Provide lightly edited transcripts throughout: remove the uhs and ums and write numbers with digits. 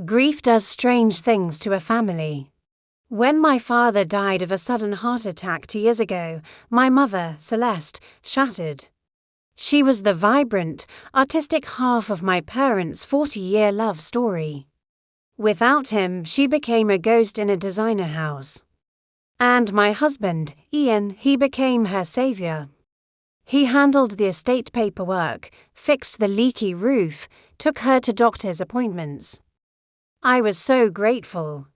Grief does strange things to a family. When my father died of a sudden heart attack 2 years ago, my mother, Celeste, shattered. She was the vibrant, artistic half of my parents' 40-year love story. Without him, she became a ghost in a designer house. And my husband, Ian, he became her savior. He handled the estate paperwork, fixed the leaky roof, took her to doctor's appointments. I was so grateful.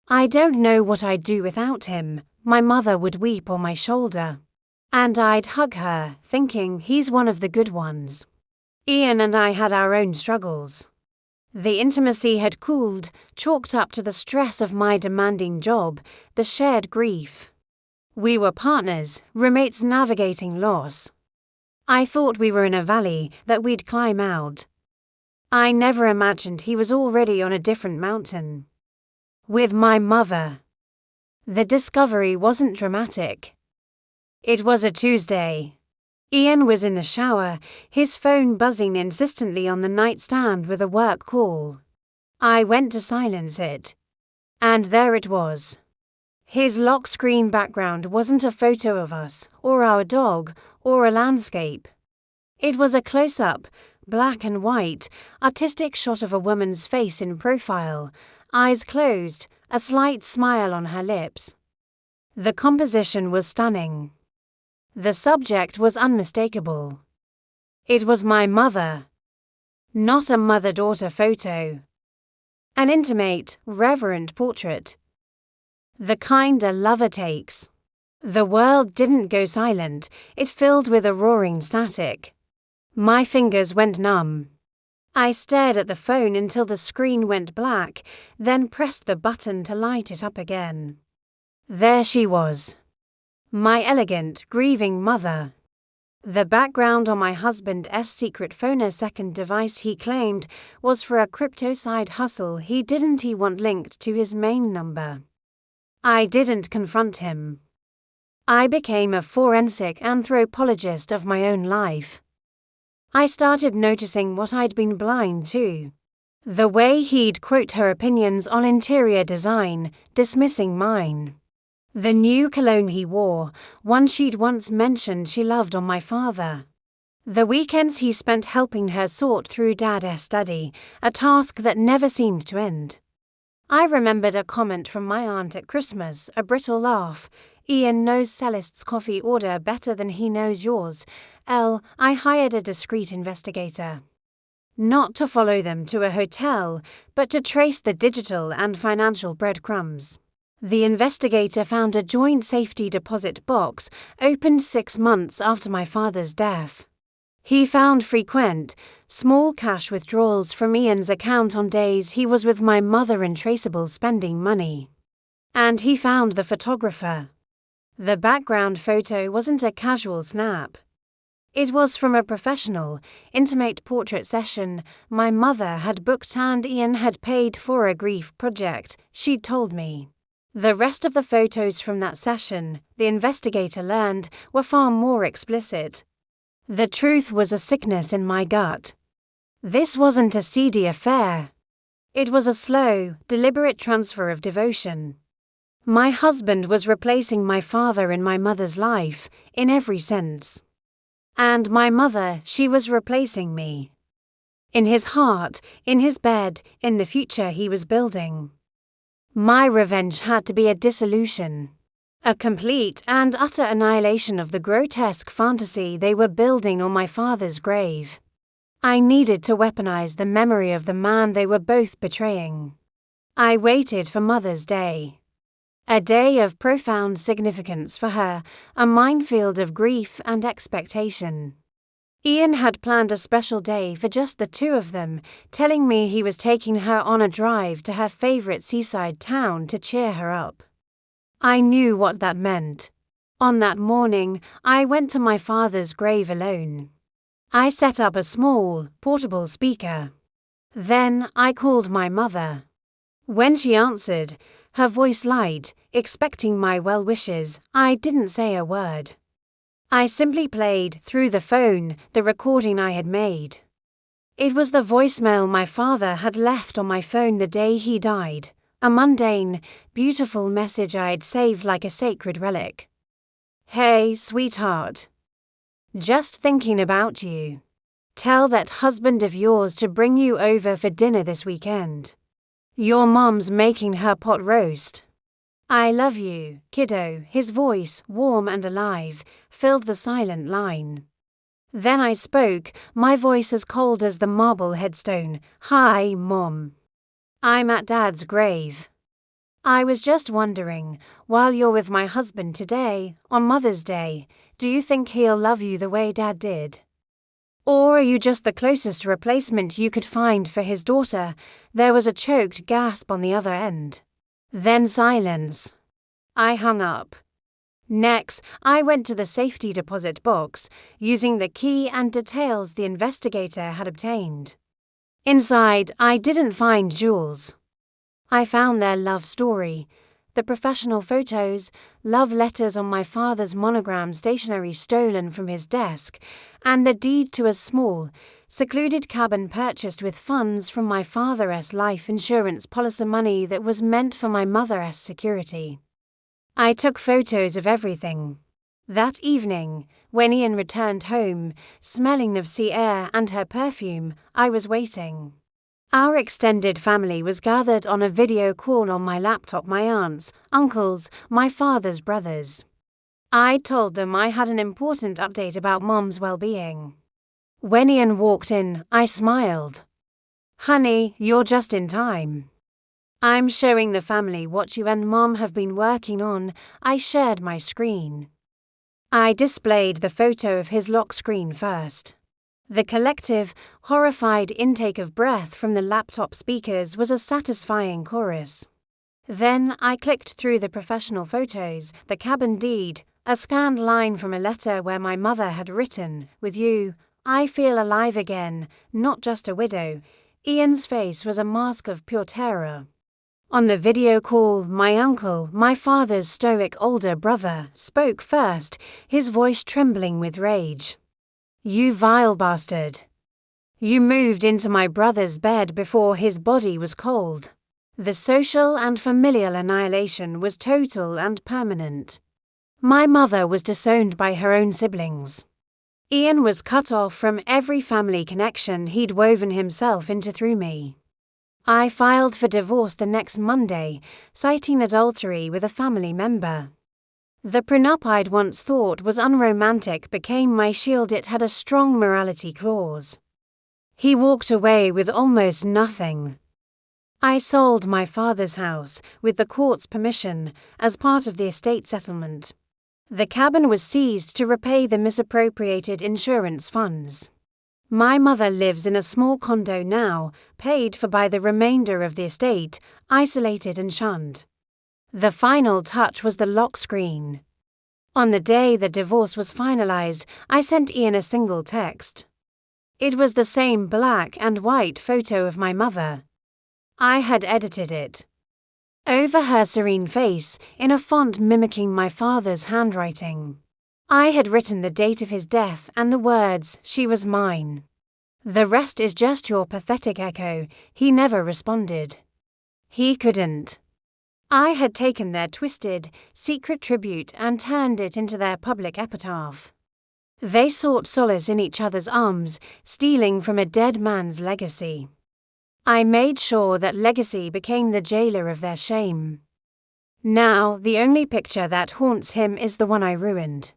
I don't know what I'd do without him. My mother would weep on my shoulder. And I'd hug her, thinking he's one of the good ones. Ian and I had our own struggles. The intimacy had cooled, chalked up to the stress of my demanding job, the shared grief. We were partners, roommates navigating loss. I thought we were in a valley that we'd climb out. I never imagined he was already on a different mountain. With my mother. The discovery wasn't dramatic. It was a Tuesday. Ian was in the shower, his phone buzzing insistently on the nightstand with a work call. I went to silence it. And there it was. His lock screen background wasn't a photo of us, or our dog, or a landscape. It was a close-up, black and white, artistic shot of a woman's face in profile, eyes closed, a slight smile on her lips. The composition was stunning. The subject was unmistakable. It was my mother. Not a mother-daughter photo. An intimate, reverent portrait. The kind a lover takes. The world didn't go silent, it filled with a roaring static. My fingers went numb. I stared at the phone until the screen went black, then pressed the button to light it up again. There she was. My elegant, grieving mother. The background on my husband's secret phone, a second device he claimed, was for a crypto side hustle he didn't want linked to his main number. I didn't confront him. I became a forensic anthropologist of my own life. I started noticing what I'd been blind to. The way he'd quote her opinions on interior design, dismissing mine. The new cologne he wore, one she'd once mentioned she loved on my father. The weekends he spent helping her sort through Dad's study, a task that never seemed to end. I remembered a comment from my aunt at Christmas, a brittle laugh. Ian knows Celeste's coffee order better than he knows yours. I hired a discreet investigator. Not to follow them to a hotel, but to trace the digital and financial breadcrumbs. The investigator found a joint safety deposit box opened 6 months after my father's death. He found frequent, small cash withdrawals from Ian's account on days he was with my mother and traceable spending money. And he found the photographer. The background photo wasn't a casual snap. It was from a professional, intimate portrait session my mother had booked and Ian had paid for a grief project, she'd told me. The rest of the photos from that session, the investigator learned, were far more explicit. The truth was a sickness in my gut. This wasn't a seedy affair. It was a slow, deliberate transfer of devotion. My husband was replacing my father in my mother's life, in every sense. And my mother, she was replacing me. In his heart, in his bed, in the future he was building. My revenge had to be a dissolution. A complete and utter annihilation of the grotesque fantasy they were building on my father's grave. I needed to weaponize the memory of the man they were both betraying. I waited for Mother's Day. A day of profound significance for her, a minefield of grief and expectation. Ian had planned a special day for just the two of them, telling me he was taking her on a drive to her favorite seaside town to cheer her up. I knew what that meant. On that morning, I went to my father's grave alone. I set up a small, portable speaker. Then I called my mother. When she answered, her voice light, expecting my well wishes, I didn't say a word. I simply played, through the phone, the recording I had made. It was the voicemail my father had left on my phone the day he died, a mundane, beautiful message I'd saved like a sacred relic. "Hey, sweetheart. Just thinking about you. Tell that husband of yours to bring you over for dinner this weekend. Your mom's making her pot roast. I love you, kiddo." His voice, warm and alive, filled the silent line. Then I spoke, my voice as cold as the marble headstone. "Hi, Mom. I'm at Dad's grave. I was just wondering, while you're with my husband today, on Mother's Day, do you think he'll love you the way Dad did? Or are you just the closest replacement you could find for his daughter?" There was a choked gasp on the other end. Then silence. I hung up. Next, I went to the safety deposit box, using the key and details the investigator had obtained. Inside, I didn't find jewels. I found their love story, the professional photos, love letters on my father's monogram stationery stolen from his desk, and the deed to a small, secluded cabin purchased with funds from my father's life insurance policy money that was meant for my mother's security. I took photos of everything. That evening, when Ian returned home, smelling of sea air and her perfume, I was waiting. Our extended family was gathered on a video call on my laptop. My aunts, uncles, my father's brothers. I told them I had an important update about Mom's well-being. When Ian walked in, I smiled. "Honey, you're just in time. I'm showing the family what you and Mom have been working on." I shared my screen. I displayed the photo of his lock screen first. The collective, horrified intake of breath from the laptop speakers was a satisfying chorus. Then I clicked through the professional photos, the cabin deed, a scanned line from a letter where my mother had written, "With you, I feel alive again, not just a widow." Ian's face was a mask of pure terror. On the video call, my uncle, my father's stoic older brother, spoke first, his voice trembling with rage. "You vile bastard. You moved into my brother's bed before his body was cold." The social and familial annihilation was total and permanent. My mother was disowned by her own siblings. Ian was cut off from every family connection he'd woven himself into through me. I filed for divorce the next Monday, citing adultery with a family member. The prenup I'd once thought was unromantic became my shield. It had a strong morality clause. He walked away with almost nothing. I sold my father's house, with the court's permission, as part of the estate settlement. The cabin was seized to repay the misappropriated insurance funds. My mother lives in a small condo now, paid for by the remainder of the estate, isolated and shunned. The final touch was the lock screen. On the day the divorce was finalized, I sent Ian a single text. It was the same black and white photo of my mother. I had edited it. Over her serene face, in a font mimicking my father's handwriting. I had written the date of his death and the words, "She was mine." "The rest is just your pathetic echo." He never responded. He couldn't. I had taken their twisted, secret tribute and turned it into their public epitaph. They sought solace in each other's arms, stealing from a dead man's legacy. I made sure that legacy became the jailer of their shame. Now, the only picture that haunts him is the one I ruined.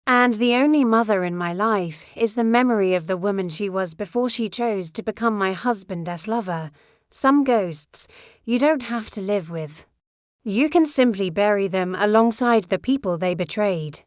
And the only mother in my life is the memory of the woman she was before she chose to become my husband's lover. Some ghosts you don't have to live with. You can simply bury them alongside the people they betrayed.